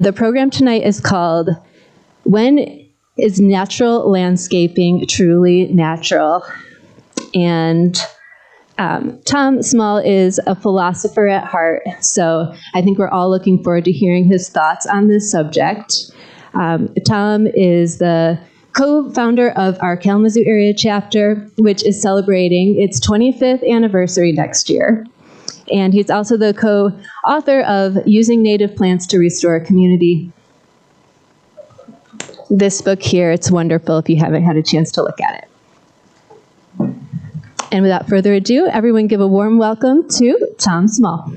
The program tonight is called When is Natural Landscaping Truly Natural? And Tom Small is a philosopher at heart, so I think we're all looking forward to hearing his thoughts on this subject. Tom is the co-founder of our Kalamazoo Area chapter, which is celebrating its 25th anniversary next year. And he's also the co-author of Using Native Plants to Restore a Community. This book here, it's wonderful if you haven't had a chance to look at it. And without further ado, everyone give a warm welcome to Tom Small.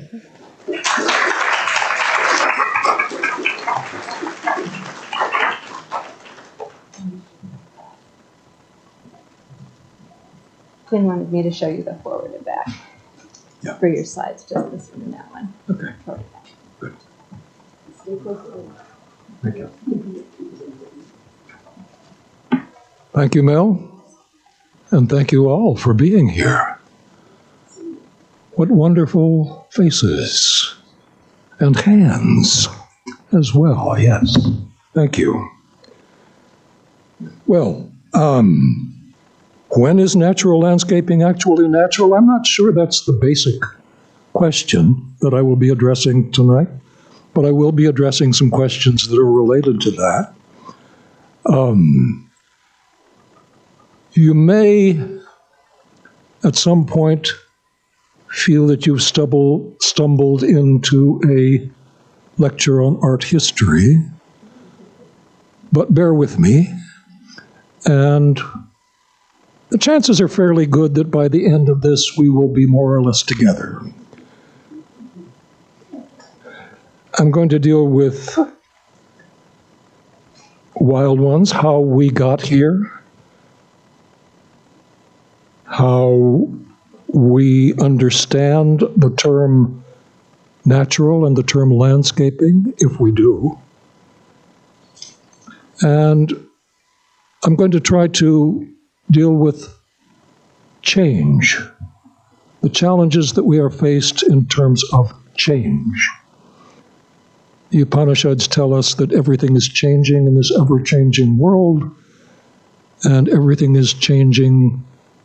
Quinn wanted me to show you the forward and back for your slides, just this one and that one. Okay. Good. Stay close to me. Thank you. Thank you, Mel. And thank you all for being here. What wonderful faces and hands as well, yes. Thank you. Well, when is natural landscaping actually natural? I'm not sure that's the basic question that I will be addressing tonight, but I will be addressing some questions that are related to that. You may, at some point, feel that you've stumbled into a lecture on art history, but bear with me, and the chances are fairly good that by the end of this we will be more or less together. I'm going to deal with wild ones, how we got here, how we understand the term natural and the term landscaping, if we do. And I'm going to try to deal with change, the challenges that we are faced in terms of change. The Upanishads tell us that everything is changing in this ever-changing world, and everything is changing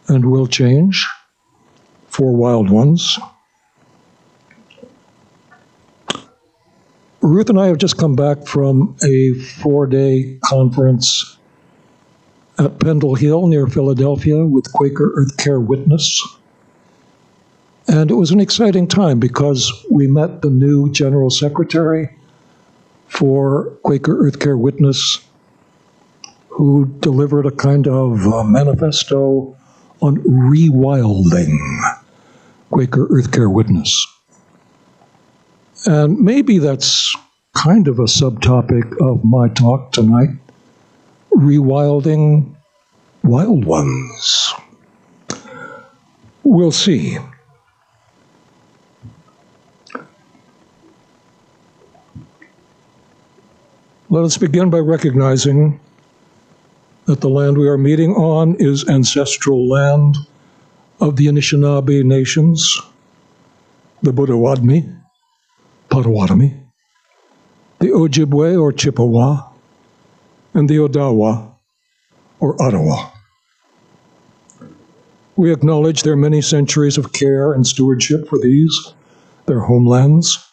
and will change for wild ones. Ruth and I have just come back from a 4-day conference at Pendle Hill near Philadelphia with Quaker Earthcare Witness. And it was an exciting time because we met the new General Secretary for Quaker Earthcare Witness, who delivered a kind of manifesto on rewilding Quaker Earthcare Witness. And maybe that's kind of a subtopic of my talk tonight, rewilding wild ones. We'll see. Let us begin by recognizing that the land we are meeting on is ancestral land of the Anishinaabe nations, the Potawatomi, the Ojibwe or Chippewa, and the Odawa or Ottawa. We acknowledge their many centuries of care and stewardship for these, their homelands.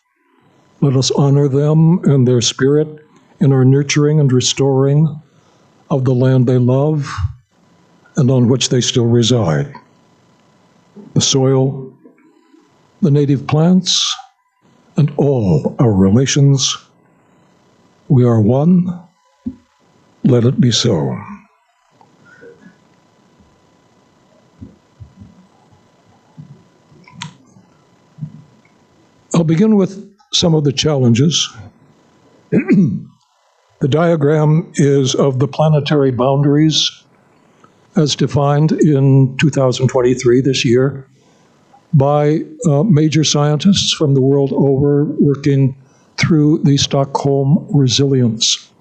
Let us honor them and their spirit in our nurturing and restoring of the land they love and on which they still reside. The soil, the native plants, and all our relations. We are one. Let it be so. I'll begin with some of the challenges. The diagram is of the planetary boundaries as defined in 2023, this year, by major scientists from the world over working through the Stockholm Resilience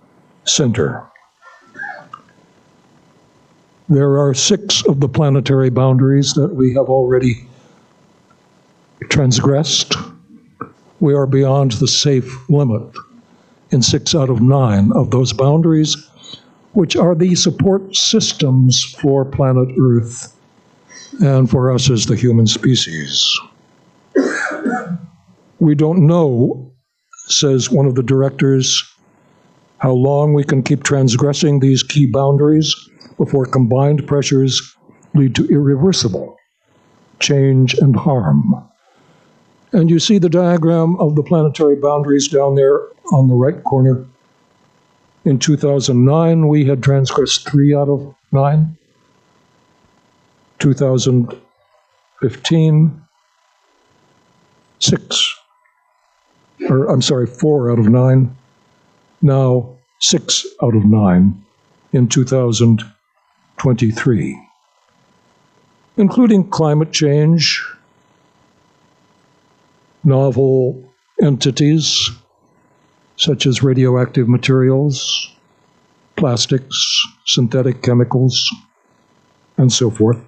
Center. There are 6 of the planetary boundaries that we have already transgressed. We are beyond the safe limit in 6 out of 9 of those boundaries, which are the support systems for planet Earth and for us as the human species. We don't know, says one of the directors, how long we can keep transgressing these key boundaries before combined pressures lead to irreversible change and harm. And you see the diagram of the planetary boundaries down there on the right corner. In 2009, we had transgressed 3 out of 9. 2015, 4 out of 9. Now 6 out of 9 in 2023, including climate change, novel entities such as radioactive materials, plastics, synthetic chemicals, and so forth.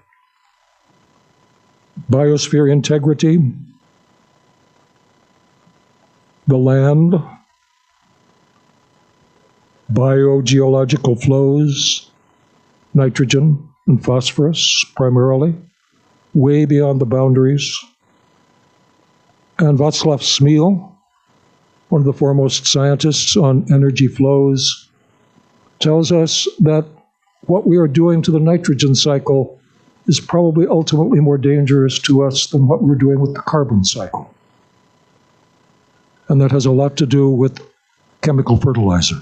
Biosphere integrity, the land, biogeological flows, nitrogen and phosphorus primarily, way beyond the boundaries. And Václav Smil, one of the foremost scientists on energy flows, tells us that what we are doing to the nitrogen cycle is probably ultimately more dangerous to us than what we're doing with the carbon cycle. And that has a lot to do with chemical fertilizer.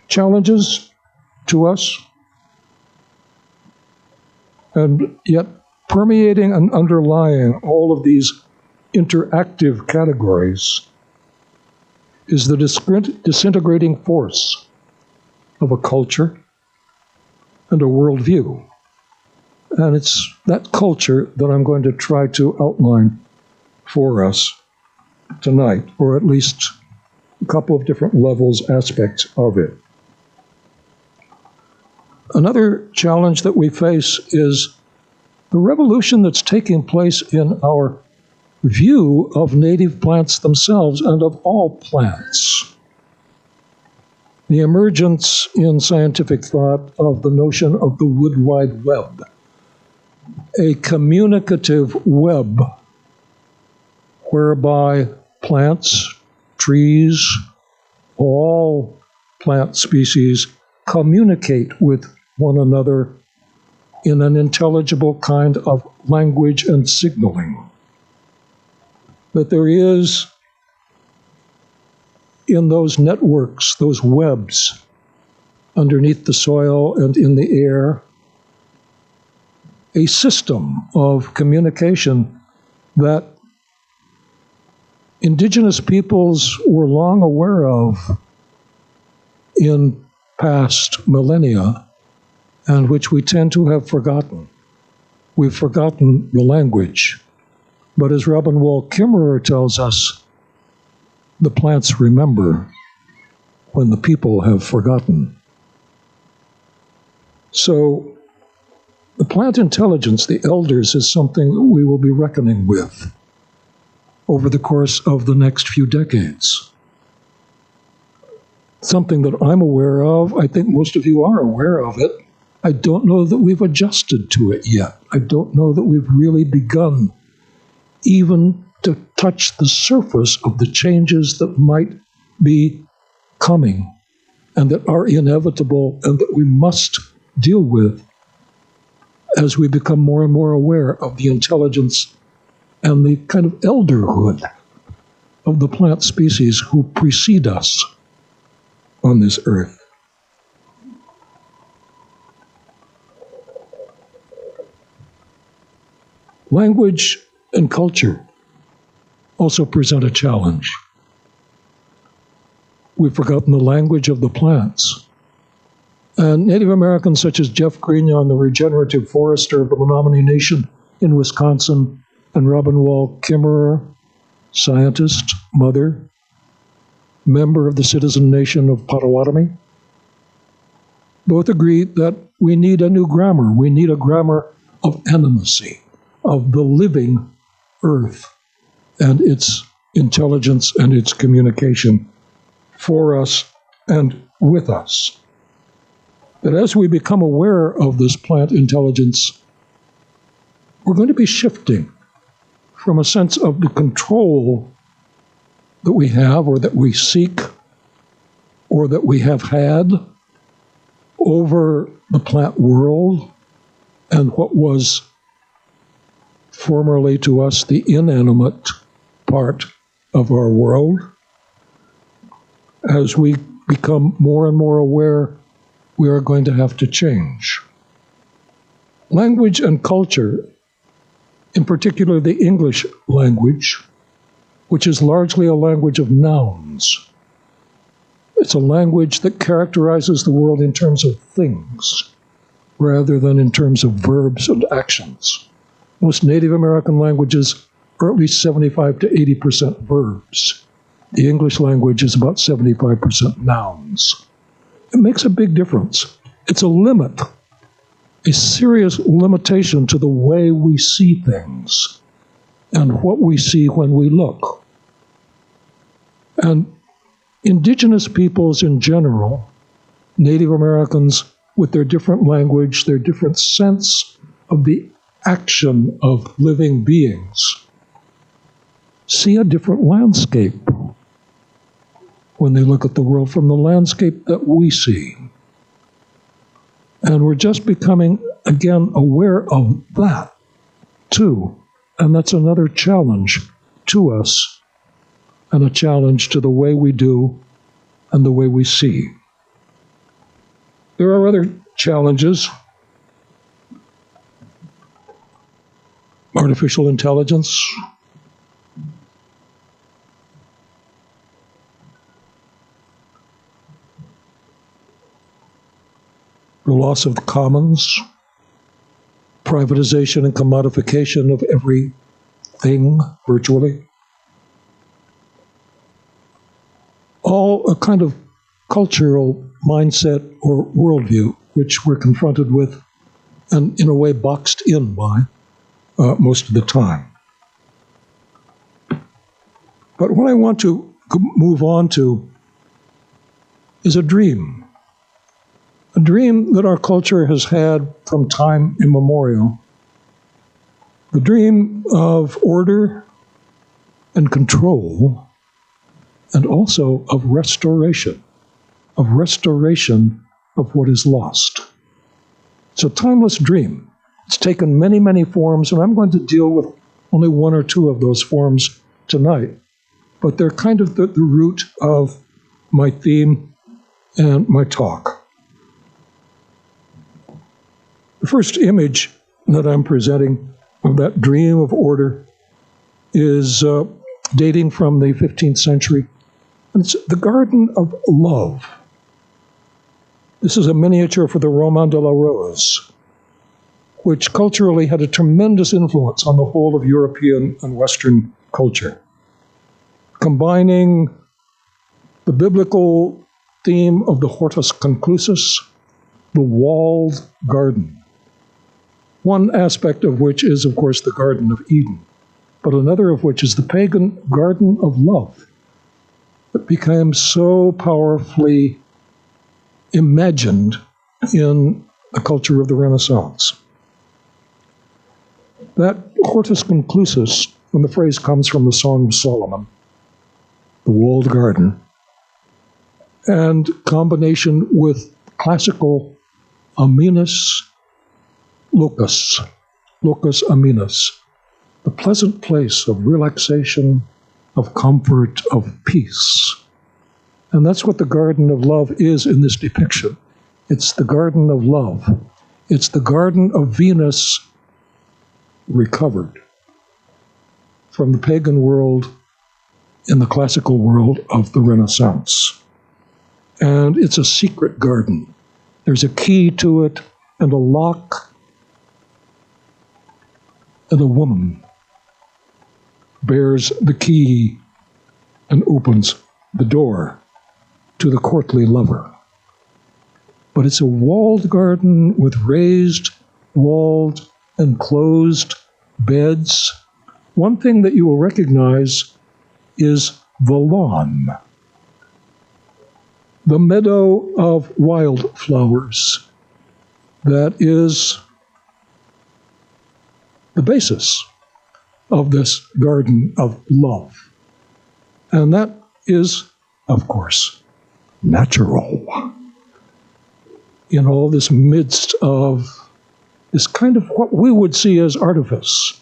Challenges to us, and yet permeating and underlying all of these interactive categories is the disintegrating force of a culture and a worldview. And it's that culture that I'm going to try to outline for us tonight, or at least a couple of different levels, aspects of it. Another challenge that we face is the revolution that's taking place in our view of native plants themselves and of all plants. The emergence in scientific thought of the notion of the wood wide web, a communicative web whereby plants, trees, all plant species communicate with one another in an intelligible kind of language and signaling. That there is, in those networks, those webs, underneath the soil and in the air, a system of communication that indigenous peoples were long aware of in past millennia, and which we tend to have forgotten. We've forgotten the language. But as Robin Wall Kimmerer tells us, the plants remember when the people have forgotten. So the plant intelligence, the elders, is something that we will be reckoning with over the course of the next few decades. Something that I'm aware of, I think most of you are aware of it. I don't know that we've adjusted to it yet. I don't know that we've really begun even to touch the surface of the changes that might be coming and that are inevitable and that we must deal with as we become more and more aware of the intelligence and the kind of elderhood of the plant species who precede us on this earth. Language and culture also present a challenge. We've forgotten the language of the plants. And Native Americans such as Jeff Grignon, the regenerative forester of the Menominee Nation in Wisconsin, and Robin Wall Kimmerer, scientist, mother, member of the Citizen Nation of Potawatomi, both agree that we need a new grammar. We need a grammar of animacy, of the living earth, and its intelligence and its communication for us and with us. That as we become aware of this plant intelligence, we're going to be shifting from a sense of the control that we have or that we seek or that we have had over the plant world and what was formerly to us the inanimate part of our world. As we become more and more aware, we are going to have to change. Language and culture, in particular the English language, which is largely a language of nouns. It's a language that characterizes the world in terms of things, rather than in terms of verbs and actions. Most Native American languages are at least 75 to 80% verbs. The English language is about 75% nouns. It makes a big difference. It's a limit, a serious limitation to the way we see things and what we see when we look. And indigenous peoples in general, Native Americans with their different language, their different sense of the action of living beings, see a different landscape when they look at the world from the landscape that we see. And we're just becoming, again, aware of that, too. And that's another challenge to us, and a challenge to the way we do and the way we see. There are other challenges. Artificial intelligence, the loss of the commons, privatization and commodification of everything virtually, all a kind of cultural mindset or worldview which we're confronted with and in a way boxed in by most of the time. But what I want to move on to is a dream that our culture has had from time immemorial, the dream of order and control, and also of restoration of what is lost. It's a timeless dream. It's taken many, many forms, and I'm going to deal with only one or two of those forms tonight. But they're kind of the root of my theme and my talk. The first image that I'm presenting of that dream of order is dating from the 15th century. And it's the Garden of Love. This is a miniature for the Roman de la Rose, which culturally had a tremendous influence on the whole of European and Western culture, combining the biblical theme of the hortus conclusus, the walled garden, one aspect of which is, of course, the Garden of Eden, but another of which is the pagan Garden of Love that became so powerfully imagined in the culture of the Renaissance. That hortus conclusus, when the phrase comes from the Song of Solomon, the walled garden, and combination with classical aminus locus aminus, the pleasant place of relaxation, of comfort, of peace. And that's what the Garden of Love is in this depiction. It's the Garden of Love. It's the Garden of Venus recovered from the pagan world in the classical world of the Renaissance. And it's a secret garden. There's a key to it and a lock, and a woman bears the key and opens the door to the courtly lover. But it's a walled garden with raised, walled, and closed beds One thing that you will recognize is the lawn, the meadow of wildflowers that is the basis of this garden of love. And that is, of course, natural. In all this midst of this kind of what we would see as artifice,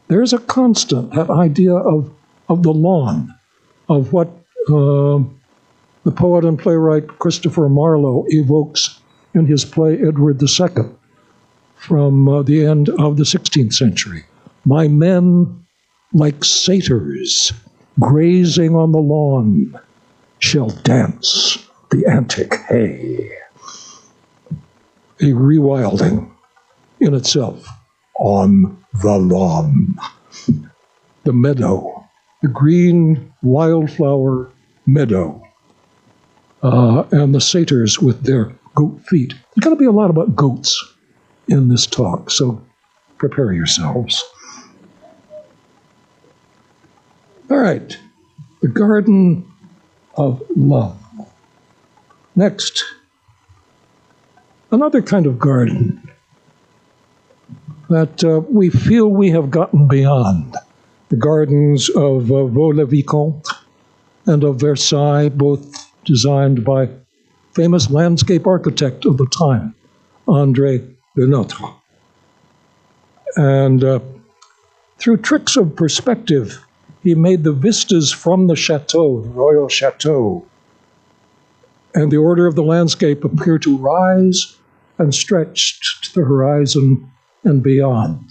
there's a constant, that idea of the lawn, of what the poet and playwright Christopher Marlowe evokes in his play Edward II from the end of the 16th century. My men, like satyrs, grazing on the lawn, shall dance the antic hay. A rewilding in itself on the lawn, the meadow, the green wildflower meadow, and the satyrs with their goat feet. There's going to be a lot about goats in this talk, so prepare yourselves. All right, the garden of love. Next, another kind of garden that we feel we have gotten beyond. The gardens of Vaux-le-Vicomte and of Versailles, both designed by famous landscape architect of the time, André Lenotre. And through tricks of perspective, he made the vistas from the chateau, the royal chateau, and the order of the landscape appear to rise and stretch to the horizon and beyond.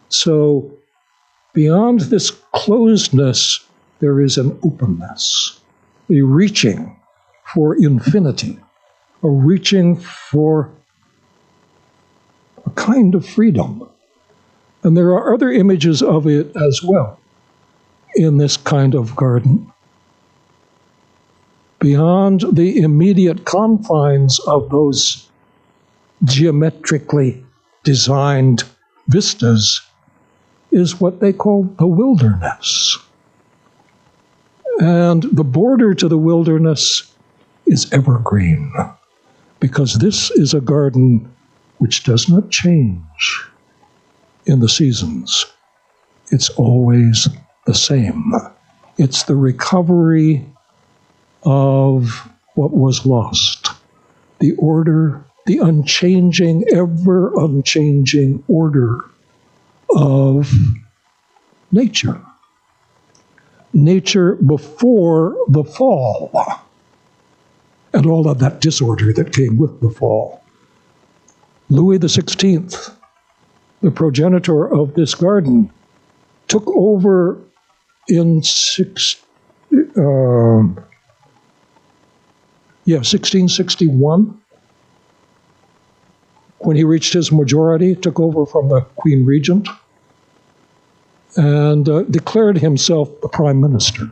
So beyond this closedness, there is an openness, a reaching for infinity, a reaching for a kind of freedom. And there are other images of it as well in this kind of garden. Beyond the immediate confines of those geometrically designed vistas is what they call the wilderness. And the border to the wilderness is evergreen, because this is a garden which does not change in the seasons. It's always the same. It's the recovery of what was lost, the order, the unchanging, ever unchanging order of nature. Nature before the fall, and all of that disorder that came with the fall. Louis XVI, the progenitor of this garden, took over in 1661, when he reached his majority, took over from the Queen Regent, and declared himself the prime minister.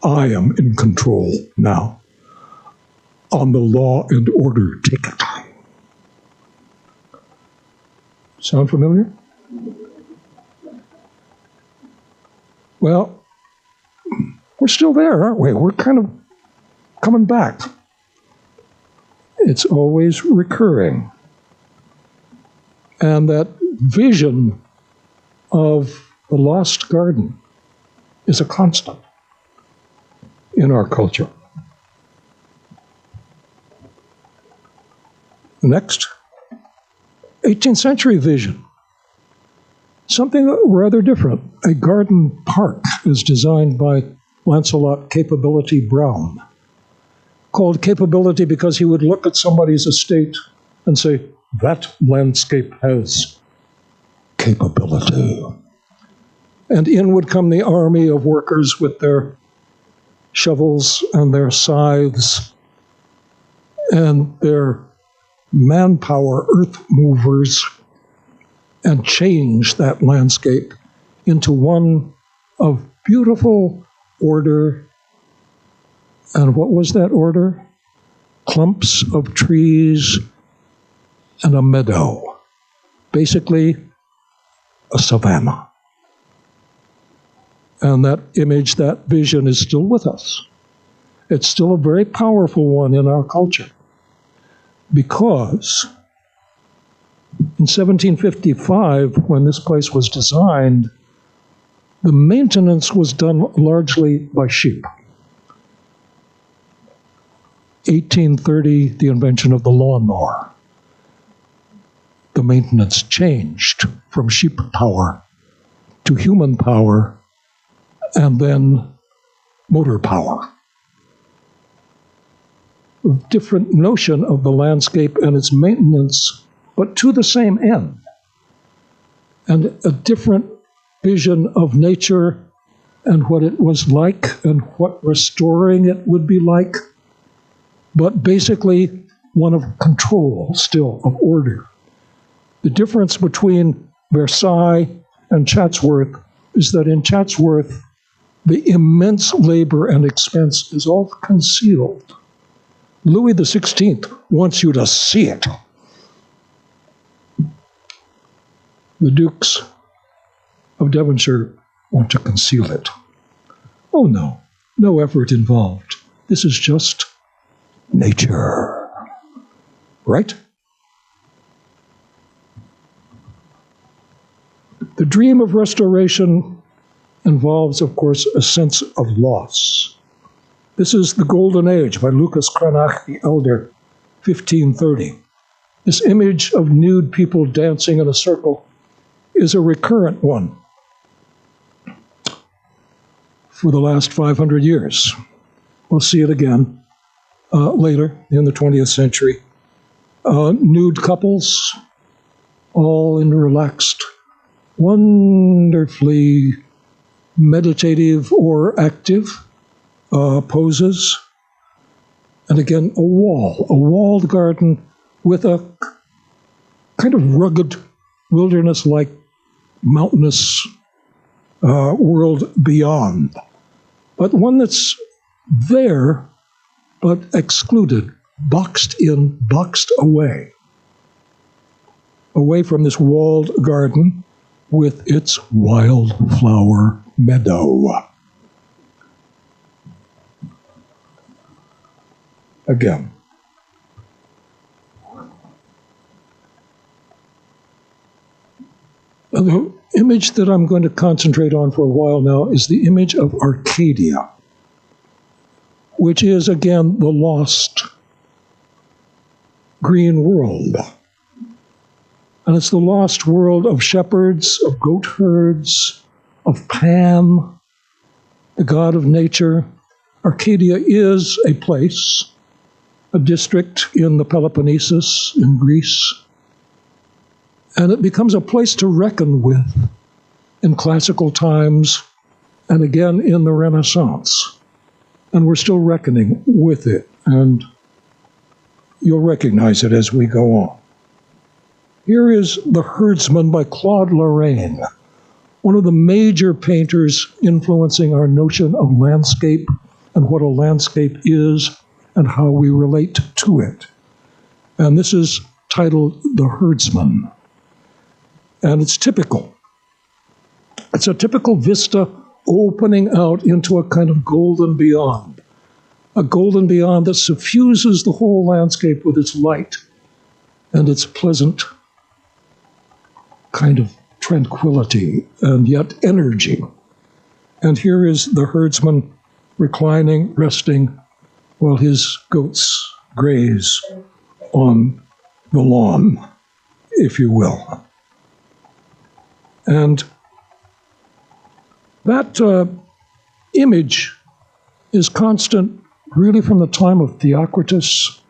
I am in control now. On the law and order ticket. Sound familiar? Well, we're still there, aren't we? We're kind of coming back. It's always recurring. And that vision of the lost garden is a constant in our culture. Next, 18th century vision. Something rather different. A garden park is designed by Lancelot Capability Brown, called Capability because he would look at somebody's estate and say, that landscape has capability. And in would come the army of workers with their shovels and their scythes and their manpower earth movers, and change that landscape into one of beautiful order. And what was that order? Clumps of trees and a meadow. Basically, a savanna. And that image, that vision is still with us. It's still a very powerful one in our culture. Because in 1755, when this place was designed, the maintenance was done largely by sheep. 1830, the invention of the lawnmower. The maintenance changed from sheep power to human power and then motor power. A different notion of the landscape and its maintenance, but to the same end. And a different vision of nature and what it was like and what restoring it would be like, but basically one of control still, of order. The difference between Versailles and Chatsworth is that in Chatsworth, the immense labor and expense is all concealed. Louis XVI wants you to see it. The Dukes of Devonshire want to conceal it. Oh no, no effort involved. This is just nature. Right? The dream of restoration involves, of course, a sense of loss. This is The Golden Age by Lucas Cranach the Elder, 1530. This image of nude people dancing in a circle is a recurrent one for the last 500 years. We'll see it again later in the 20th century. Nude couples, all in relaxed, wonderfully meditative or active poses. And again, a walled garden with a kind of rugged, wilderness-like, mountainous world beyond. But one that's there, but excluded, boxed in, boxed away from this walled garden with its wildflower meadow. Again. The image that I'm going to concentrate on for a while now is the image of Arcadia, which is, again, the lost green world. And it's the lost world of shepherds, of goat herds, of Pan, the god of nature. Arcadia is a place, a district in the Peloponnesus in Greece, and it becomes a place to reckon with in classical times and again in the Renaissance. And we're still reckoning with it, and you'll recognize it as we go on. Here is The Herdsman by Claude Lorraine, one of the major painters influencing our notion of landscape and what a landscape is and how we relate to it. And this is titled The Herdsman. And it's typical. It's a typical vista opening out into a kind of golden beyond. A golden beyond that suffuses the whole landscape with its light and its pleasant kind of tranquility and yet energy. And here is the herdsman reclining, resting, while his goats graze on the lawn, if you will. And that image is constant really from the time of Theocritus,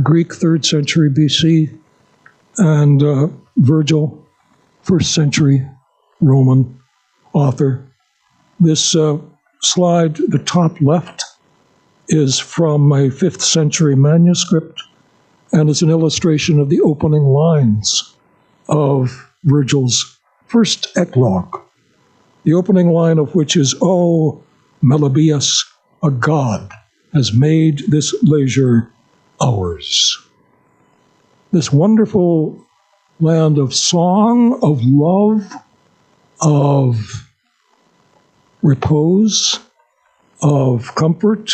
Greek 3rd century BC, and Virgil, 1st century Roman author. This slide, the top left, is from a 5th century manuscript, and is an illustration of the opening lines of Virgil's first eclogue, the opening line of which is, "O Melibæus, a god has made this leisure ours." This wonderful land of song, of love, of repose, of comfort,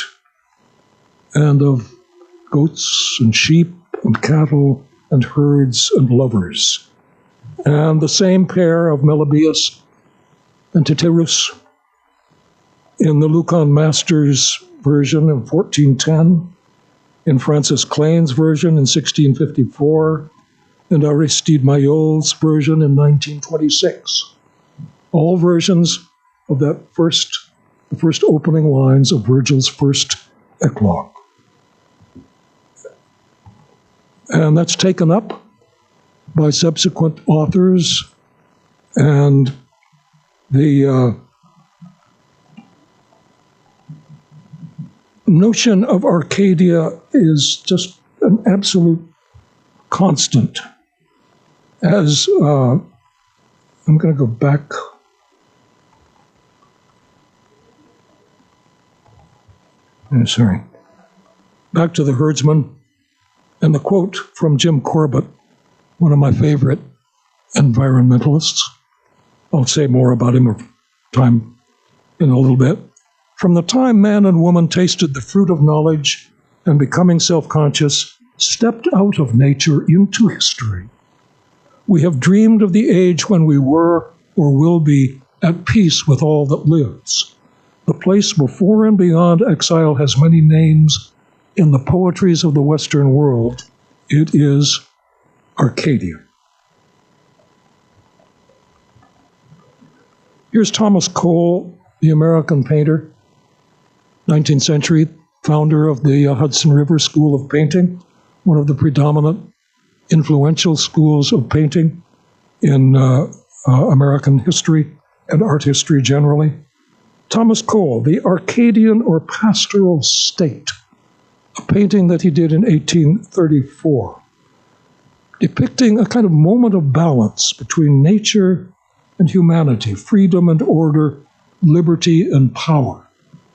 and of goats and sheep and cattle and herds and lovers. And the same pair of Melibæus and Tityrus in the Lucan Masters version in 1410, in Francis Clain's version in 1654, and Aristide Maillol's version in 1926. All versions of the first opening lines of Virgil's first eclogue. And that's taken up by subsequent authors, and the notion of Arcadia is just an absolute constant. As I'm going to go back. Back to the herdsman, and the quote from Jim Corbett, one of my favorite environmentalists. I'll say more about him in a little bit. From the time man and woman tasted the fruit of knowledge and, becoming self-conscious, stepped out of nature into history, we have dreamed of the age when we were or will be at peace with all that lives. The place before and beyond exile has many names in the poetries of the Western world. It is Arcadia. Here's Thomas Cole, the American painter, 19th century, founder of the Hudson River School of Painting, one of the predominant influential schools of painting in American history and art history generally. Thomas Cole, The Arcadian or Pastoral State, a painting that he did in 1834, depicting a kind of moment of balance between nature and humanity, freedom and order, liberty and power,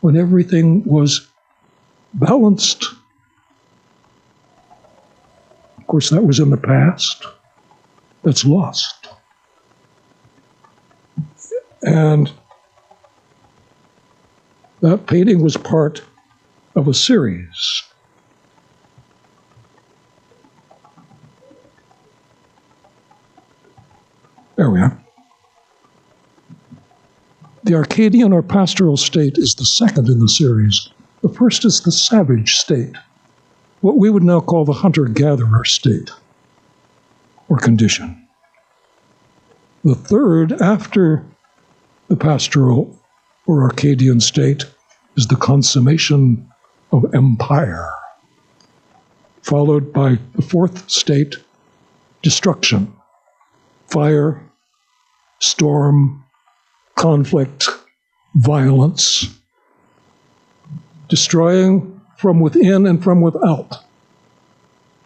when everything was balanced. Of course, that was in the past. That's lost. And that painting was part of a series. There we are. The Arcadian or Pastoral State is the second in the series. The first is the savage state, what we would now call the hunter-gatherer state or condition. The third, after the pastoral or Arcadian state, is the consummation of empire, followed by the fourth state, destruction, fire, storm, conflict, violence, destroying from within and from without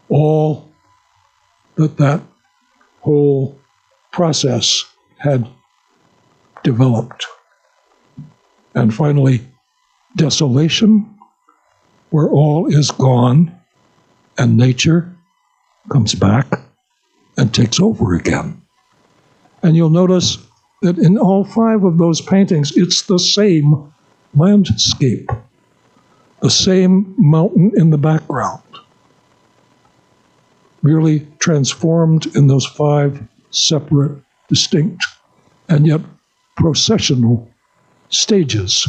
all that whole process had developed. And finally, desolation, where all is gone and nature comes back and takes over again. And you'll notice that in all five of those paintings, it's the same landscape, the same mountain in the background, merely transformed in those five separate, distinct, and yet processional stages.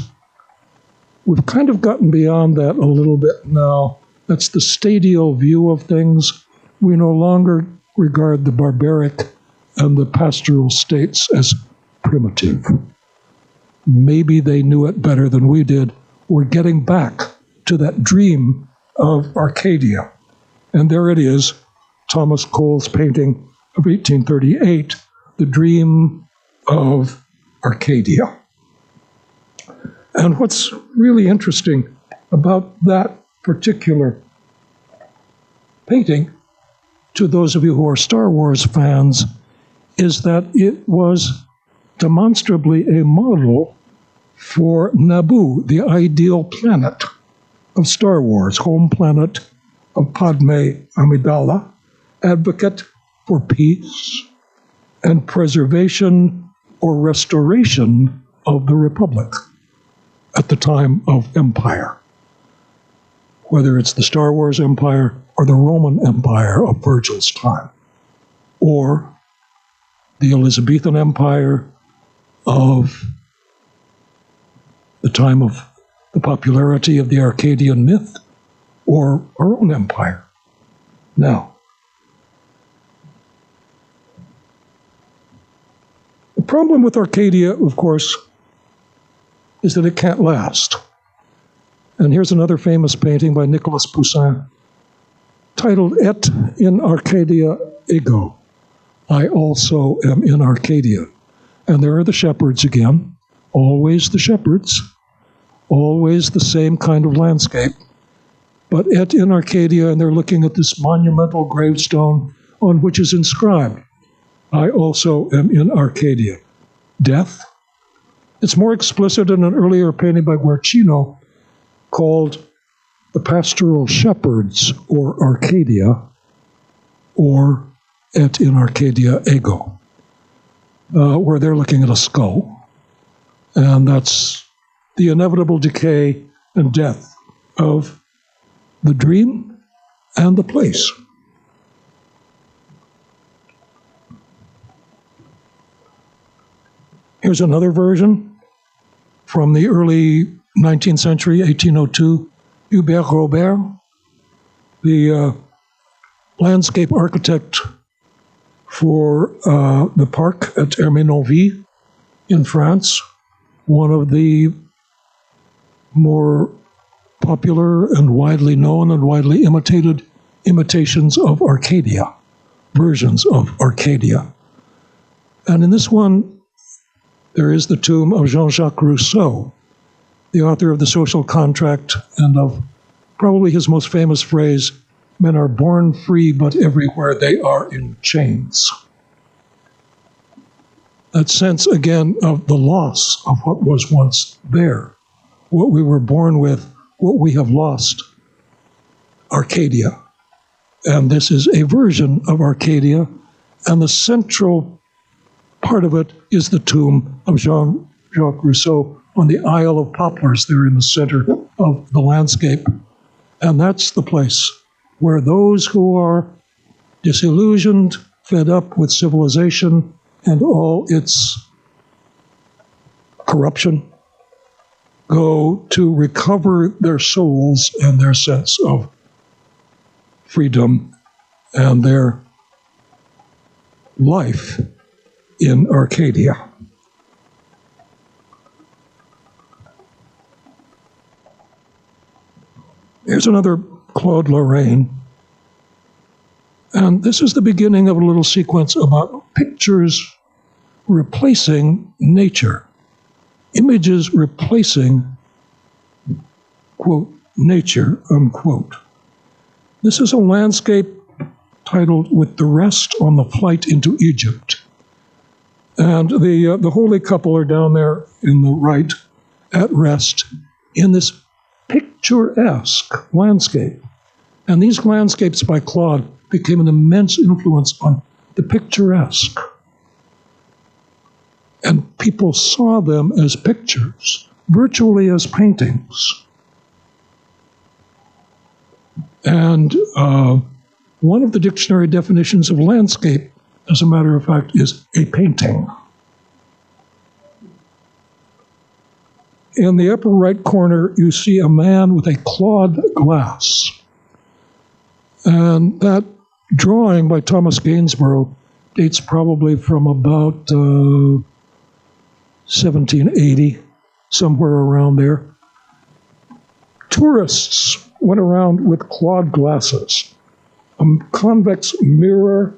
We've kind of gotten beyond that a little bit now. That's the stadial view of things. We no longer regard the barbaric and the pastoral states as primitive. Maybe they knew it better than we did. We're getting back to that dream of Arcadia. And there it is, Thomas Cole's painting of 1838, The Dream of Arcadia. And what's really interesting about that particular painting, to those of you who are Star Wars fans, is that it was demonstrably a model for Naboo, the ideal planet of Star Wars, home planet of Padme Amidala, advocate for peace and preservation or restoration of the Republic. at the time of empire, whether it's the Star Wars Empire or the Roman Empire of Virgil's time, or the Elizabethan Empire of the time of the popularity of the Arcadian myth, or our own empire now. The problem with Arcadia, of course, is that it can't last. And here's another famous painting by Nicolas Poussin titled Et in Arcadia Ego. I also am in Arcadia. And there are the shepherds again, always the shepherds, always the same kind of landscape. But Et in Arcadia, and they're looking at this monumental gravestone on which is inscribed, I also am in Arcadia. Death. It's more explicit in an earlier painting by Guercino called The Pastoral Shepherds, or Arcadia, or Et in Arcadia Ego, where they're looking at a skull. And that's the inevitable decay and death of the dream and the place. Here's another version from the early 19th century, 1802. Hubert Robert, the landscape architect for the park at Ermenonville in France, one of the more popular and widely known and widely imitated imitations of Arcadia, versions of Arcadia. And in this one, there is the tomb of Jean-Jacques Rousseau, the author of The Social Contract and of probably his most famous phrase, "Men are born free, but everywhere they are in chains." That sense, again, of the loss of what was once there, what we were born with, what we have lost, Arcadia. And this is a version of Arcadia, and the central part of it is the tomb of Jean-Jacques Rousseau on the Isle of Poplars there in the center of the landscape. And that's the place where those who are disillusioned, fed up with civilization and all its corruption, go to recover their souls and their sense of freedom and their life in Arcadia. Here's another Claude Lorraine. And this is the beginning of a little sequence about pictures replacing nature, images replacing, quote, nature, unquote. This is a landscape titled With the Rest on the Flight into Egypt. And the holy couple are down there in the right at rest in this picturesque landscape. And these landscapes by Claude became an immense influence on the picturesque. And people saw them as pictures, virtually as paintings. And one of the dictionary definitions of landscape, as a matter of fact, is a painting. In the upper right corner, you see a man with a clawed glass. And that drawing by Thomas Gainsborough dates probably from about 1780, somewhere around there. Tourists went around with clawed glasses, a convex mirror,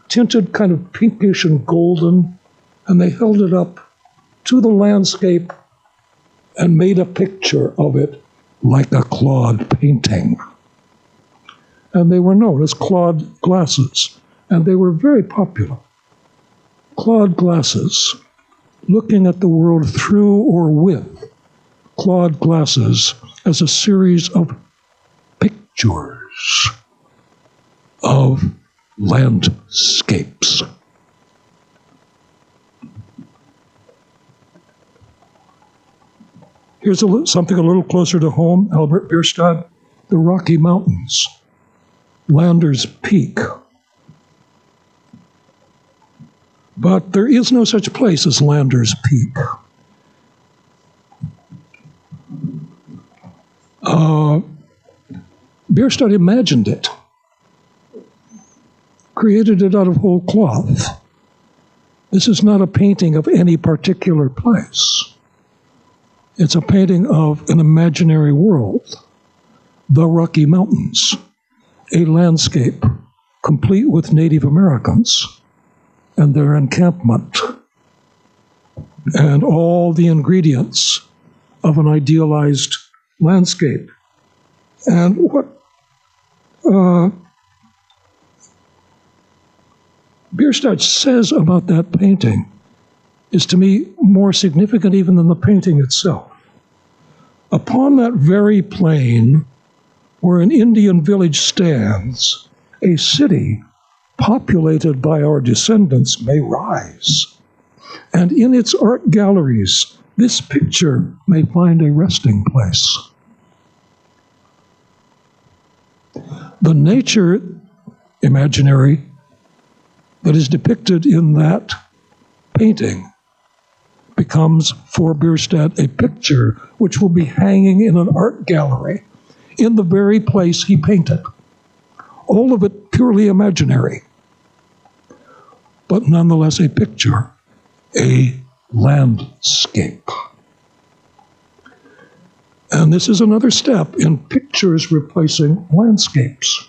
tinted kind of pinkish and golden, and they held it up to the landscape and made a picture of it like a clawed painting. And they were known as clawed glasses, and they were very popular. Clawed glasses, looking at the world through or with clawed glasses as a series of pictures of landscapes. Here's something a little closer to home, Albert Bierstadt, the Rocky Mountains, Landers Peak. But there is no such place as Landers Peak. Bierstadt imagined it, created it out of whole cloth. This is not a painting of any particular place. It's a painting of an imaginary world, the Rocky Mountains, a landscape complete with Native Americans and their encampment, and all the ingredients of an idealized landscape. And what Bierstadt says about that painting is, to me, more significant even than the painting itself. Upon that very plain where an Indian village stands, a city populated by our descendants may rise. And in its art galleries, this picture may find a resting place. The nature imaginary that is depicted in that painting becomes, for Bierstadt, a picture which will be hanging in an art gallery in the very place he painted. All of it purely imaginary, but nonetheless a picture, a landscape. And this is another step in pictures replacing landscapes.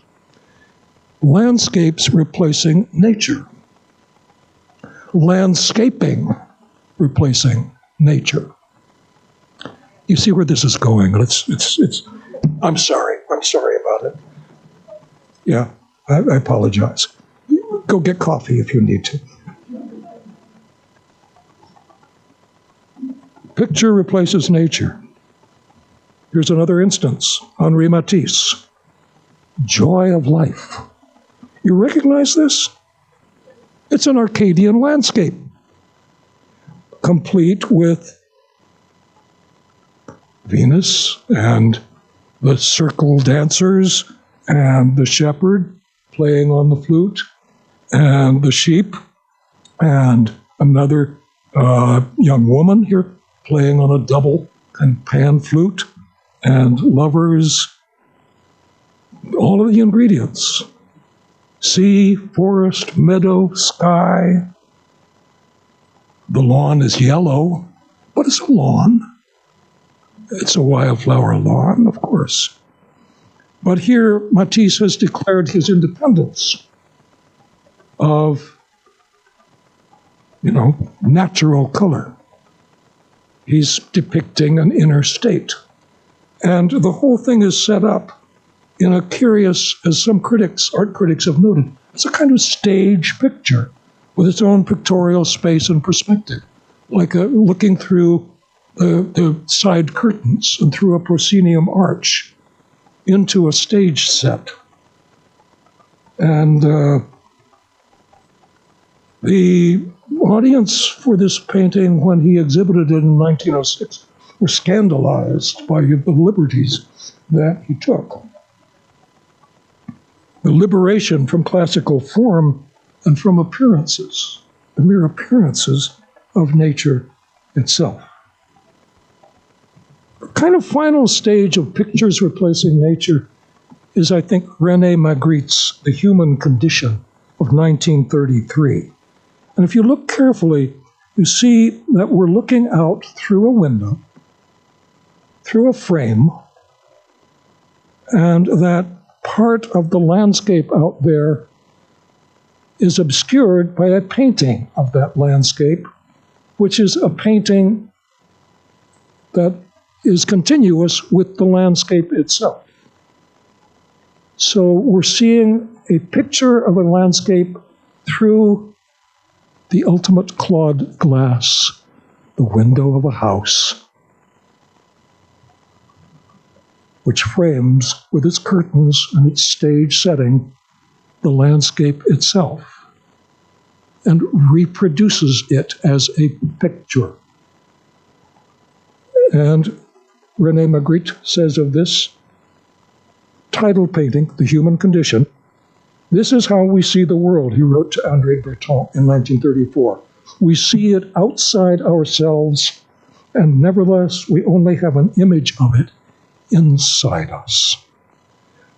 Landscapes replacing nature. Landscaping replacing nature. You see where this is going. I'm sorry about it. Yeah, I apologize. Go get coffee if you need to. Picture replaces nature. Here's another instance, Henri Matisse, Joy of Life. You recognize this? It's an Arcadian landscape, complete with Venus and the circle dancers and the shepherd playing on the flute and the sheep and another young woman here playing on a double and pan flute, and lovers, all of the ingredients. Sea, forest, meadow, sky. The lawn is yellow. What is a lawn? It's a wildflower lawn, of course. But here, Matisse has declared his independence of, natural color. He's depicting an inner state. And the whole thing is set up in a curious, as some art critics have noted, it's a kind of stage picture with its own pictorial space and perspective, like looking through the side curtains and through a proscenium arch into a stage set. And the audience for this painting, when he exhibited it in 1906, were scandalized by the liberties that he took. The liberation from classical form and from appearances, the mere appearances of nature itself. The kind of final stage of pictures replacing nature is, I think, René Magritte's The Human Condition of 1933. And if you look carefully, you see that we're looking out through a window, through a frame, and that part of the landscape out there is obscured by a painting of that landscape, which is a painting that is continuous with the landscape itself. So we're seeing a picture of a landscape through the ultimate clawed glass, the window of a house, which frames with its curtains and its stage setting the landscape itself and reproduces it as a picture. And René Magritte says of this title painting, The Human Condition, "This is how we see the world," he wrote to André Breton in 1934. "We see it outside ourselves, and nevertheless we only have an image of it inside us.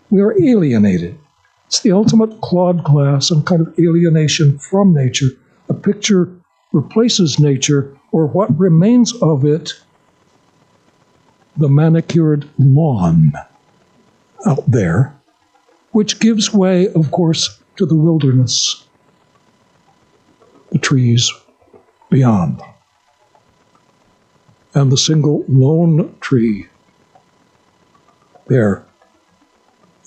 We are alienated. It's the ultimate Claude glass and kind of alienation from nature. A picture replaces nature, or what remains of it, the manicured lawn out there, which gives way, of course, to the wilderness, the trees beyond, and the single lone tree there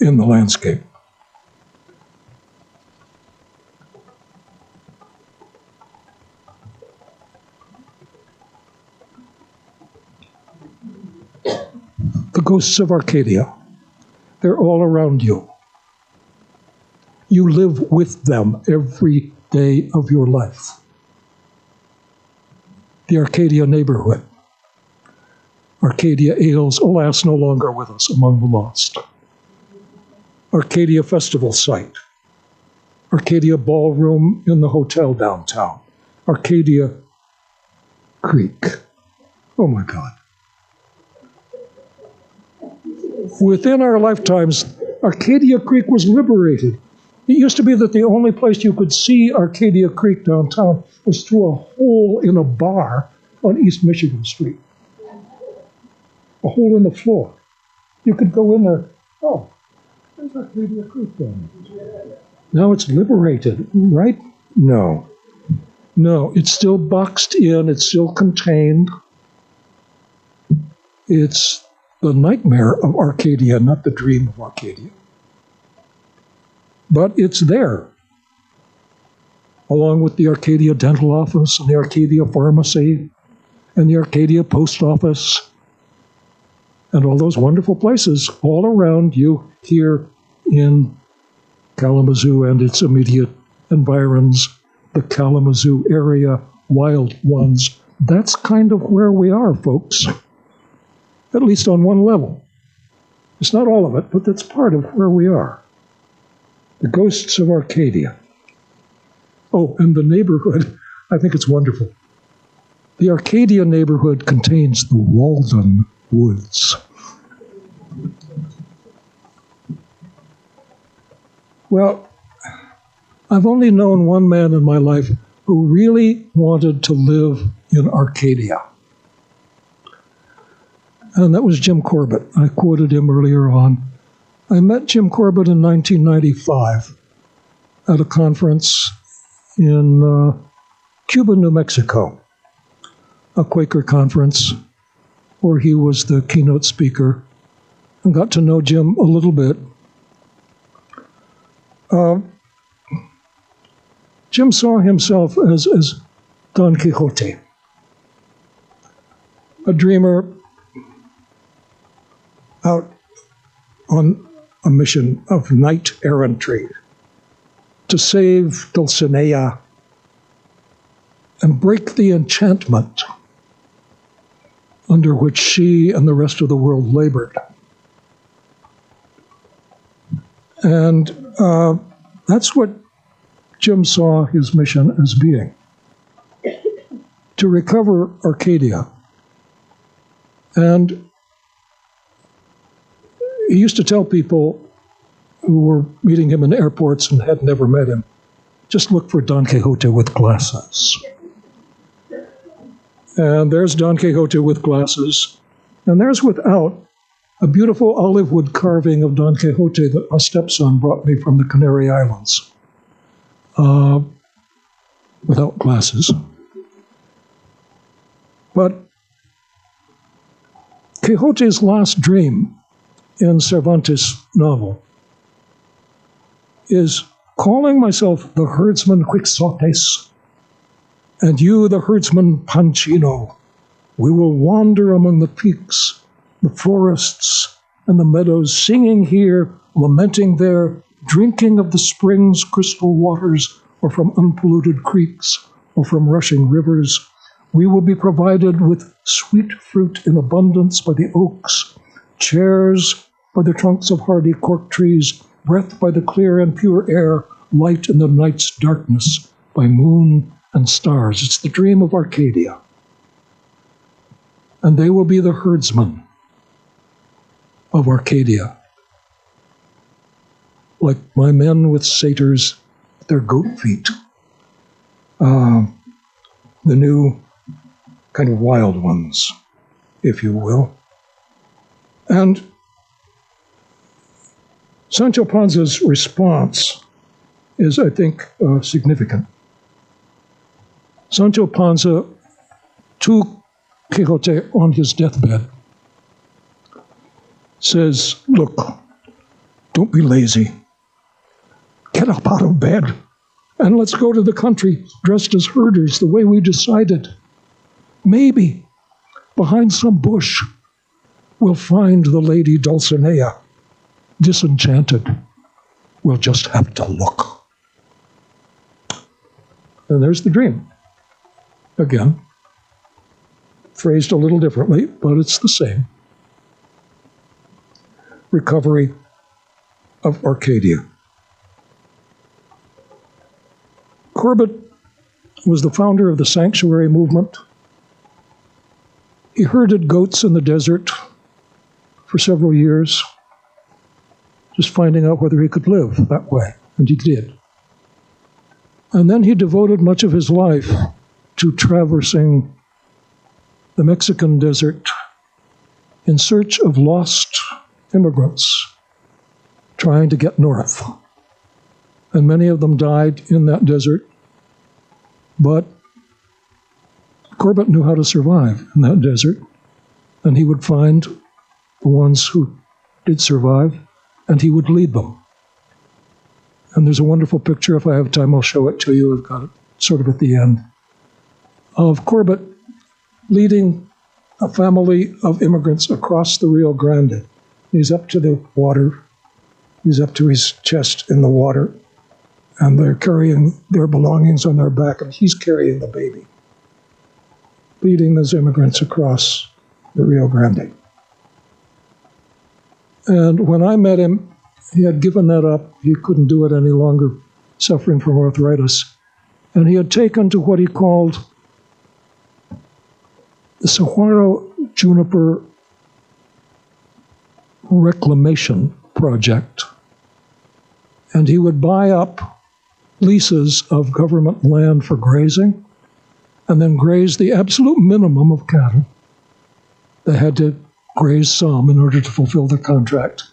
in the landscape." The ghosts of Arcadia, they're all around you. You live with them every day of your life. The Arcadia neighborhood. Arcadia Ales, alas, no longer with us, among the lost. Arcadia Festival site. Arcadia Ballroom in the hotel downtown. Arcadia Creek. Oh my God. Within our lifetimes, Arcadia Creek was liberated. It used to be that the only place you could see Arcadia Creek downtown was through a hole in a bar on East Michigan Street. A hole in the floor. You could go in there, oh, there's Arcadia Creek down there. Now it's liberated, right? No. No, it's still boxed in, it's still contained. It's the nightmare of Arcadia, not the dream of Arcadia. But it's there, along with the Arcadia Dental Office and the Arcadia Pharmacy and the Arcadia Post Office and all those wonderful places all around you here in Kalamazoo and its immediate environs, the Kalamazoo Area Wild Ones. That's kind of where we are, folks, at least on one level. It's not all of it, but that's part of where we are. The ghosts of Arcadia. Oh, and the neighborhood, I think it's wonderful. The Arcadia neighborhood contains the Walden Woods. Well, I've only known one man in my life who really wanted to live in Arcadia. And that was Jim Corbett. I quoted him earlier on. I met Jim Corbett in 1995 at a conference in Cuba, New Mexico, a Quaker conference where he was the keynote speaker, and got to know Jim a little bit. Jim saw himself as Don Quixote, a dreamer out on a mission of knight errantry to save Dulcinea and break the enchantment under which she and the rest of the world labored. And that's what Jim saw his mission as being, to recover Arcadia. And he used to tell people who were meeting him in airports and had never met him, just look for Don Quixote with glasses. And there's Don Quixote with glasses, and there's without a beautiful olive wood carving of Don Quixote that my stepson brought me from the Canary Islands, without glasses. But Quixote's last dream in Cervantes' novel is calling myself the herdsman Quixotes, and you the herdsman Panchino. We will wander among the peaks, the forests, and the meadows, singing here, lamenting there, drinking of the spring's crystal waters, or from unpolluted creeks, or from rushing rivers. We will be provided with sweet fruit in abundance by the oaks, chairs by the trunks of hardy cork trees, breath by the clear and pure air, light in the night's darkness by moon and stars. It's the dream of Arcadia. And they will be the herdsmen of Arcadia, like my men with satyrs at their goat feet. The new kind of wild ones, if you will. And Sancho Panza's response is, I think, significant. Sancho Panza, to Quixote on his deathbed, says, look, don't be lazy. Get up out of bed and let's go to the country dressed as herders the way we decided. Maybe behind some bush we'll find the lady Dulcinea disenchanted. We'll just have to look. And there's the dream. Again, phrased a little differently, but it's the same. Recovery of Arcadia. Corbett was the founder of the sanctuary movement. He herded goats in the desert for several years, just finding out whether he could live that way, and he did. And then he devoted much of his life to traversing the Mexican desert in search of lost immigrants trying to get north. And many of them died in that desert, but Corbett knew how to survive in that desert, and he would find the ones who did survive, and he would lead them. And there's a wonderful picture, if I have time I'll show it to you, I've got it sort of at the end, of Corbett leading a family of immigrants across the Rio Grande. He's up to the water, he's up to his chest in the water, and they're carrying their belongings on their back, and he's carrying the baby, leading those immigrants across the Rio Grande. And when I met him, he had given that up. He couldn't do it any longer, suffering from arthritis. And he had taken to what he called the Saguaro Juniper Reclamation Project. And he would buy up leases of government land for grazing, and then graze the absolute minimum of cattle. They had to graze some in order to fulfill the contract,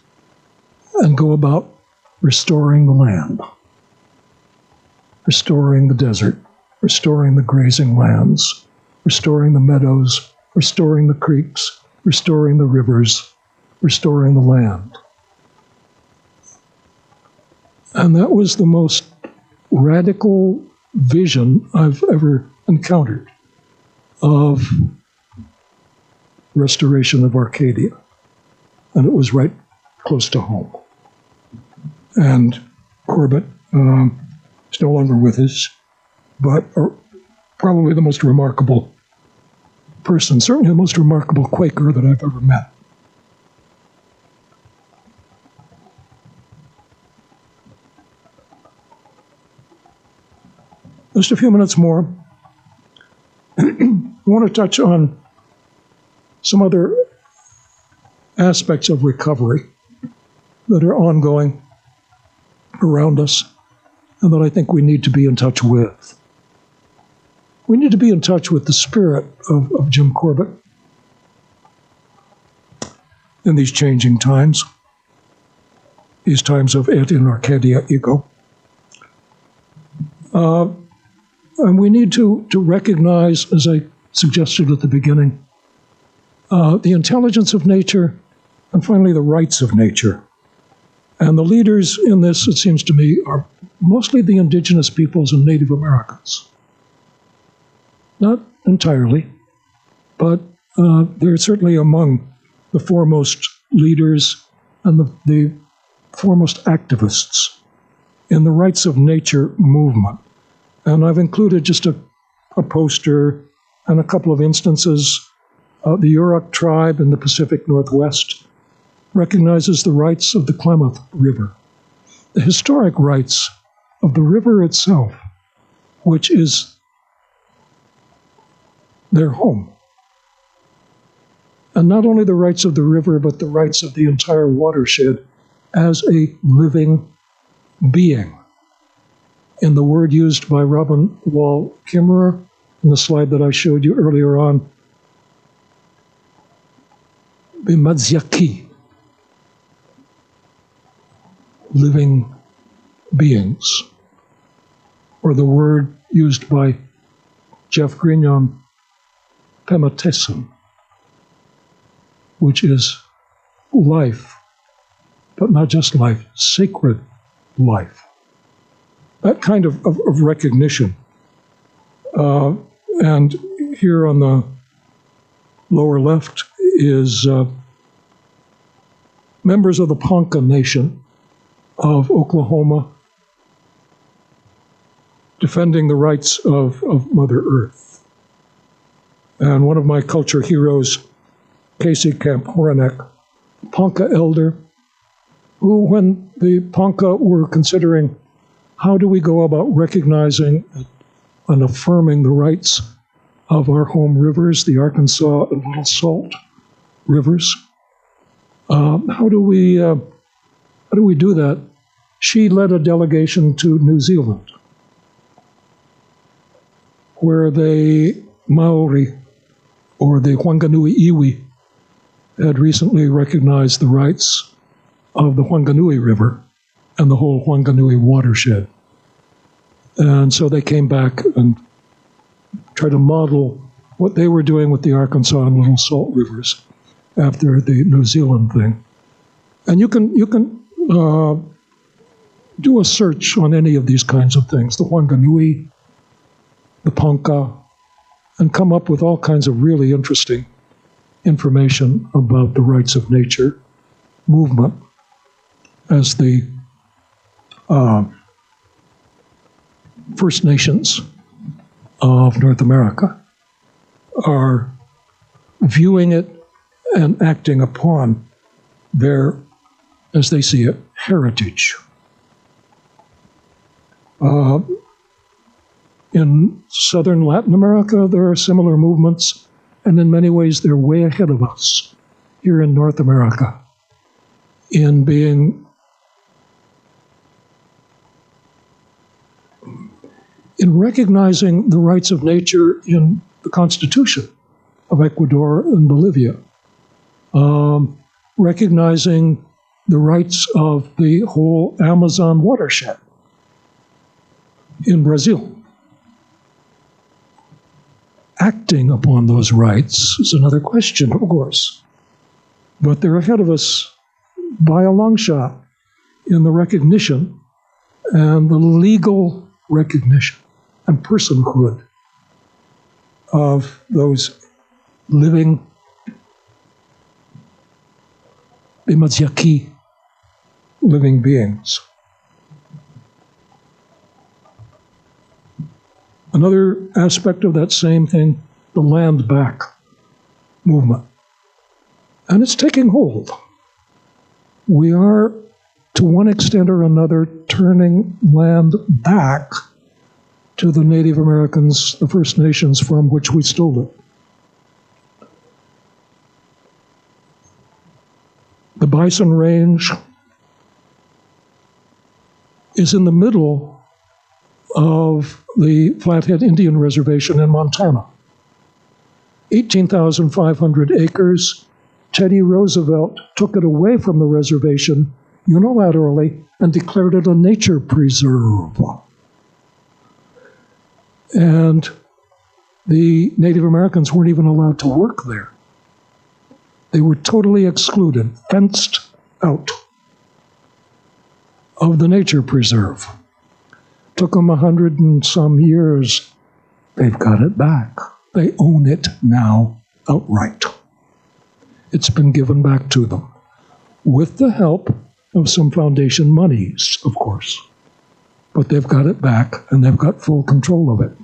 and go about restoring the land, restoring the desert, restoring the grazing lands, restoring the meadows, restoring the creeks, restoring the rivers, restoring the land. And that was the most radical vision I've ever encountered of restoration of Arcadia. And it was right close to home. And Corbett is no longer with us, but probably the most remarkable person, certainly the most remarkable Quaker that I've ever met. Just a few minutes more. I want to touch on some other aspects of recovery that are ongoing around us and that I think we need to be in touch with. We need to be in touch with the spirit of Jim Corbett in these changing times, these times of et in Arcadia ego. And we need to recognize, as I suggested at the beginning, the intelligence of nature, and finally the rights of nature. And the leaders in this, it seems to me, are mostly the indigenous peoples and Native Americans. Not entirely, but they're certainly among the foremost leaders and the foremost activists in the rights of nature movement. And I've included just a poster and a couple of instances. The Yurok tribe in the Pacific Northwest recognizes the rights of the Klamath River, the historic rights of the river itself, which is their home. And not only the rights of the river, but the rights of the entire watershed as a living being. In the word used by Robin Wall Kimmerer in the slide that I showed you earlier on, Bimadziaki, living beings, or the word used by Jeff Grignon, Pematesan, which is life, but not just life, sacred life. That kind of recognition. And here on the lower left is members of the Ponca Nation of Oklahoma defending the rights of Mother Earth. And one of my culture heroes, Casey Camp Horanek, Ponca elder, who, when the Ponca were considering how do we go about recognizing and affirming the rights of our home rivers, the Arkansas and Little Salt rivers, how do we do that? She led a delegation to New Zealand, where the Maori, or the Whanganui iwi, had recently recognized the rights of the Whanganui River and the whole Whanganui watershed. And so they came back and tried to model what they were doing with the Arkansas and Little Salt rivers after the New Zealand thing. And you can do a search on any of these kinds of things, the Whanganui, the Ponca, and come up with all kinds of really interesting information about the rights of nature movement as the First Nations of North America are viewing it and acting upon their, as they see it, heritage. In southern Latin America, there are similar movements, and in many ways they're way ahead of us here in North America in recognizing the rights of nature in the Constitution of Ecuador and Bolivia, recognizing the rights of the whole Amazon watershed in Brazil. Acting upon those rights is another question, of course, but they're ahead of us by a long shot in the recognition and the legal recognition and personhood of those living Bimadziaki living beings. Another aspect of that same thing, the land back movement. And it's taking hold. We are, to one extent or another, turning land back to the Native Americans, the First Nations from which we stole it. The Bison Range is in the middle of the Flathead Indian Reservation in Montana. 18,500 acres. Teddy Roosevelt took it away from the reservation unilaterally and declared it a nature preserve. And the Native Americans weren't even allowed to work there. They were totally excluded, fenced out of the nature preserve. Took them 100 and some years. They've got it back. They own it now outright. It's been given back to them, with the help of some foundation monies, of course. But they've got it back, and they've got full control of it.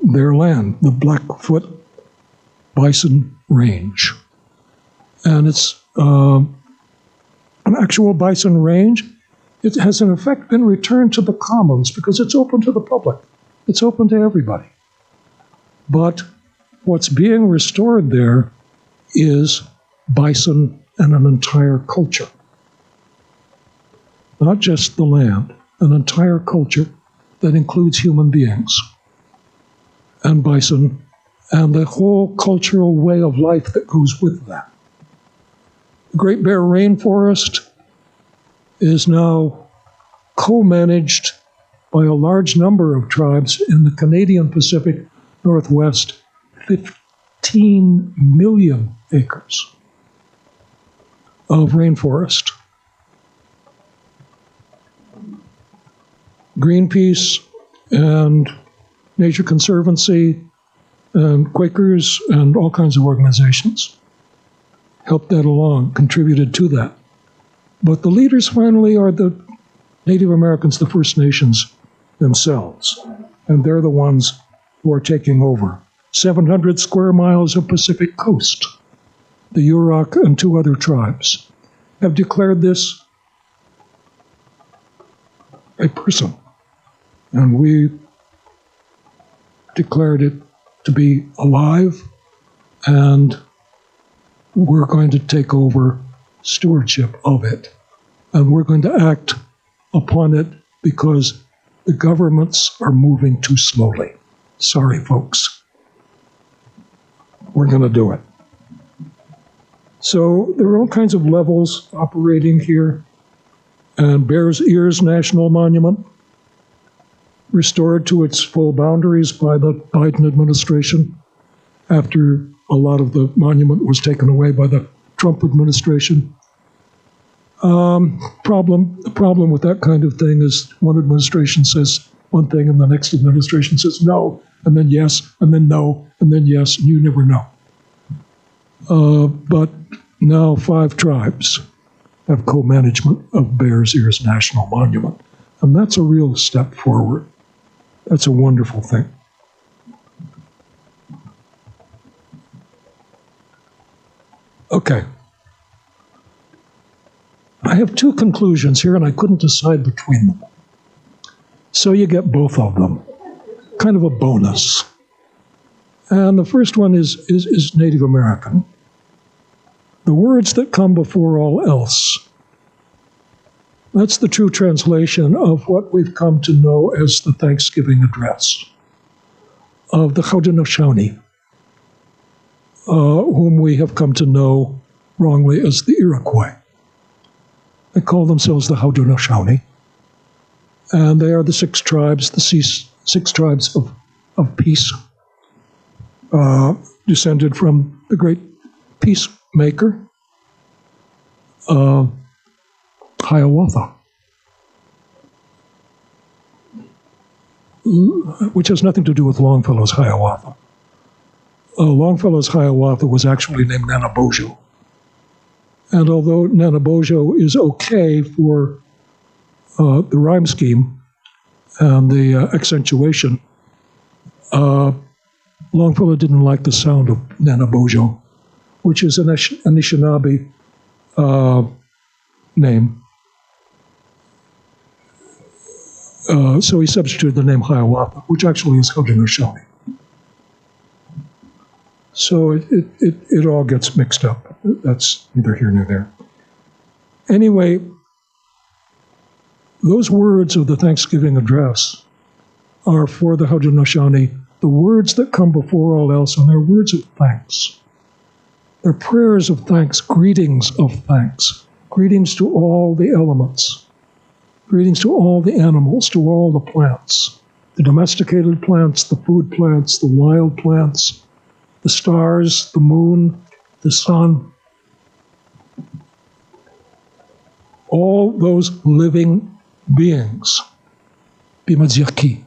their land, the Blackfoot Bison Range. And it's an actual bison range. It has in effect been returned to the commons because it's open to the public. It's open to everybody. But what's being restored there is bison and an entire culture. Not just the land, an entire culture that includes human beings and bison and the whole cultural way of life that goes with that. The Great Bear Rainforest is now co-managed by a large number of tribes in the Canadian Pacific Northwest, 15 million acres of rainforest. Greenpeace and Nature Conservancy and Quakers and all kinds of organizations helped that along, contributed to that. But the leaders finally are the Native Americans, the First Nations themselves, and they're the ones who are taking over. 700 square miles of Pacific coast. The Yurok and 2 other tribes have declared this a person, and we declared it to be alive, and we're going to take over stewardship of it. And we're going to act upon it because the governments are moving too slowly. Sorry, folks. We're going to do it. So there are all kinds of levels operating here. And Bears Ears National Monument, restored to its full boundaries by the Biden administration after a lot of the monument was taken away by the Trump administration. The problem with that kind of thing is one administration says one thing and the next administration says no, and then yes, and then no, and then yes, and you never know. But now 5 tribes have co-management of Bears Ears National Monument, and that's a real step forward. That's a wonderful thing. Okay. I have 2 conclusions here, and I couldn't decide between them. So you get both of them, kind of a bonus. And the first one is Native American. The words that come before all else. That's the true translation of what we've come to know as the Thanksgiving address of the Haudenosaunee, whom we have come to know wrongly as the Iroquois. They call themselves the Haudenosaunee, and they are the 6 tribes, the 6 tribes of peace, descended from the great peacemaker, Hiawatha, which has nothing to do with Longfellow's Hiawatha. Longfellow's Hiawatha was actually named Nanabojo. And although Nanabojo is okay for the rhyme scheme and the accentuation, Longfellow didn't like the sound of Nanabojo, which is an Anishinaabe name. So he substituted the name Hiawatha, which actually is Haudenosaunee. So it all gets mixed up. That's neither here nor there. Anyway, those words of the Thanksgiving address are for the Haudenosaunee, the words that come before all else, and they're words of thanks. They're prayers of thanks, greetings of thanks, greetings to all the elements, greetings to all the animals, to all the plants, the domesticated plants, the food plants, the wild plants, the stars, the moon, the sun, all those living beings, Bimadzirki,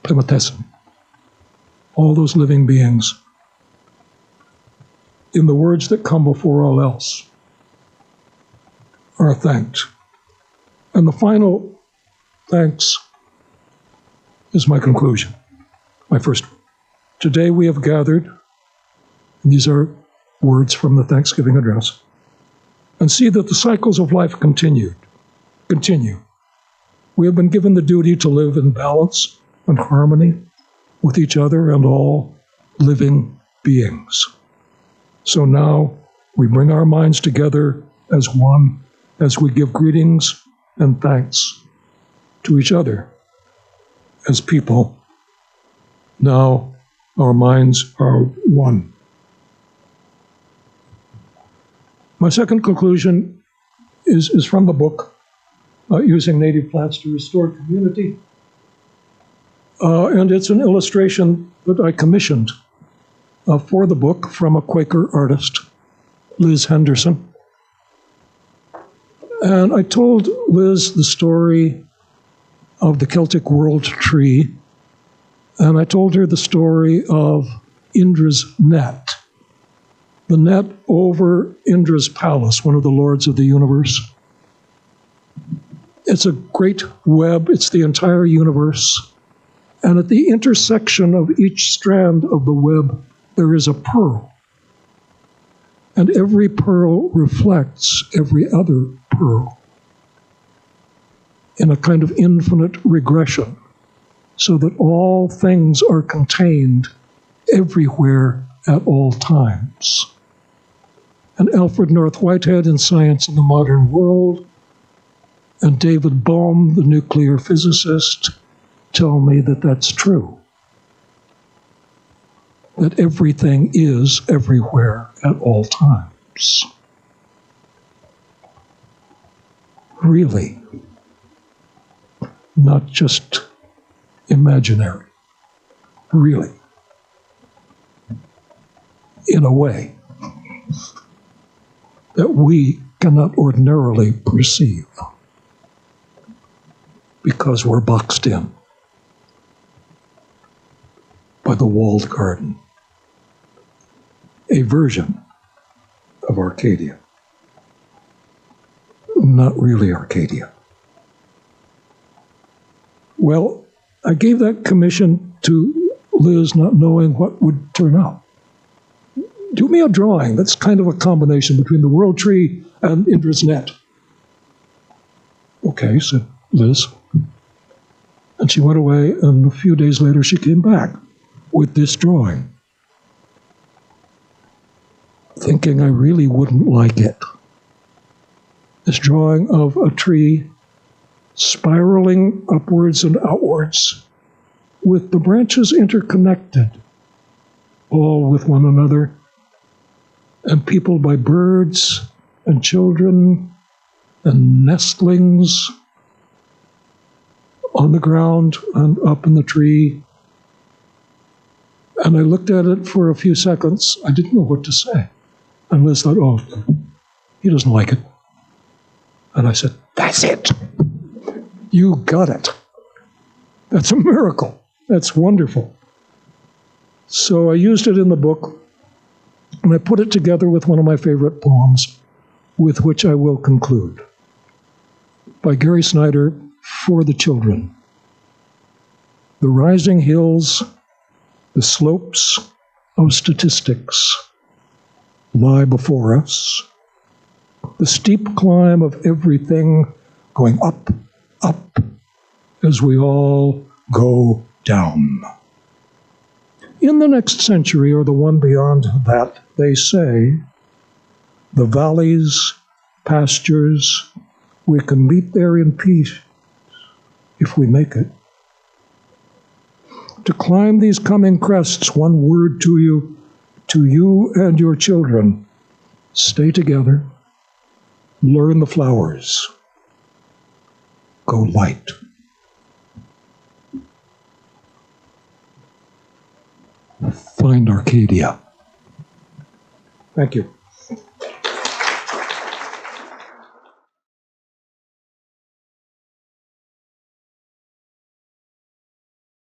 Pematesim, all those living beings, in the words that come before all else, are thanked. And the final thanks is my conclusion, my first one. Today we have gathered, and these are words from the Thanksgiving address, and see that the cycles of life continue. We have been given the duty to live in balance and harmony with each other and all living beings. So now we bring our minds together as one as we give greetings and thanks to each other as people. Now our minds are one. My second conclusion is from the book, Using Native Plants to Restore Community. And it's an illustration that I commissioned for the book from a Quaker artist, Liz Henderson. And I told Liz the story of the Celtic world tree, and I told her the story of Indra's net, the net over Indra's palace, one of the lords of the universe. It's a great web, it's the entire universe. And at the intersection of each strand of the web, there is a pearl. And every pearl reflects every other pearl in a kind of infinite regression, so that all things are contained everywhere at all times. And Alfred North Whitehead in Science in the Modern World, and David Bohm, the nuclear physicist, tell me that that's true. That everything is everywhere at all times. Really. Not just imaginary. Really. In a way that we cannot ordinarily perceive because we're boxed in by the walled garden, a version of Arcadia. Not really Arcadia. Well, I gave that commission to Liz not knowing what would turn out. Do me a drawing that's kind of a combination between the world tree and Indra's net. Okay, said Liz. And she went away, and a few days later she came back with this drawing, thinking I really wouldn't like it. This drawing of a tree spiraling upwards and outwards, with the branches interconnected, all with one another, and peopled by birds and children and nestlings on the ground and up in the tree. And I looked at it for a few seconds. I didn't know what to say. And Liz thought, oh, he doesn't like it. And I said, that's it. You got it. That's a miracle. That's wonderful. So I used it in the book, and I put it together with one of my favorite poems, with which I will conclude, by Gary Snyder, For the Children. The rising hills, the slopes of statistics lie before us. The steep climb of everything going up, up, as we all go down. In the next century, or the one beyond that, they say, the valleys, pastures, we can meet there in peace if we make it. To climb these coming crests, one word to you and your children, stay together, learn the flowers, go light. Find Arcadia. Thank you.